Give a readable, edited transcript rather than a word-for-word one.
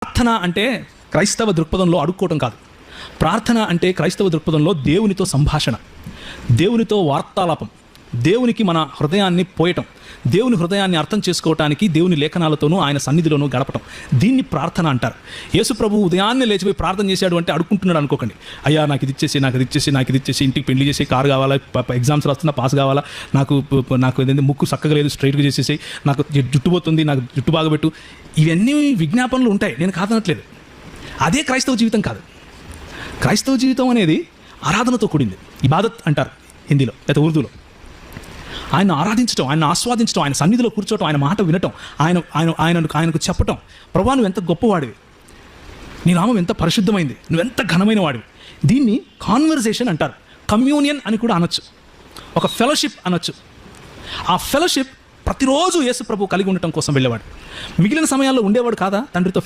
ప్రార్థన అంటే క్రైస్తవ దృక్పథంలో అడుక్కోవటం కాదు. ప్రార్థన అంటే క్రైస్తవ దృక్పథంలో దేవునితో సంభాషణ, దేవునితో వార్తాలాపం, దేవునికి మన హృదయాన్ని పోయటం, దేవుని హృదయాన్ని అర్థం చేసుకోవటానికి దేవుని లేఖనాలతోనూ ఆయన సన్నిధిలోనూ గడపటం. దీన్ని ప్రార్థన అంటారు. యేసు ప్రభు ఉదయాన్నే లేచిపోయి ప్రార్థన చేశాడు అంటే అడుక్కుంటున్నాడు అనుకోకండి. అయ్యా నాకు ఇది ఇచ్చేసి, నాకు ఇది ఇచ్చేసి, నాకు ఇది ఇచ్చేసి, ఇంటికి పెళ్లి చేసి, కారు కావాలా, ఎగ్జామ్స్ రాస్తున్నా పాస్ కావాలా, నాకు ఏదైతే ముక్కు చక్కగా లేదు స్ట్రైట్గా చేసేసి, నాకు జుట్టు పోతుంది, నాకు జుట్టు బాగబెట్టు, ఇవన్నీ విజ్ఞాపనలు ఉంటాయి, నేను కాదనట్లేదు. అదే క్రైస్తవ జీవితం కాదు. క్రైస్తవ జీవితం అనేది ఆరాధనతో కూడింది. ఇబాదత్ అంటారు హిందీలో లేదా ఉర్దూలో. ఆయన ఆరాధించడం, ఆయన ఆస్వాదించడం, ఆయన సన్నిధిలో కూర్చోవటం, ఆయన మాట వినటం, ఆయనకు చెప్పటం, ప్రభువా నువ్వు ఎంత గొప్పవాడివి, నీ నామం ఎంత పరిశుద్ధమైంది, నువ్వెంత ఘనమైన వాడివి. దీన్ని కాన్వర్సేషన్ అంటారు. కమ్యూనియన్ అని కూడా అనొచ్చు, ఒక ఫెలోషిప్ అనొచ్చు. ఆ ఫెలోషిప్ ప్రతిరోజు యేసు ప్రభు కలిగి ఉండటం కోసం వెళ్ళేవాడు. మిగిలిన సమయాల్లో ఉండేవాడు కాదా తండ్రితో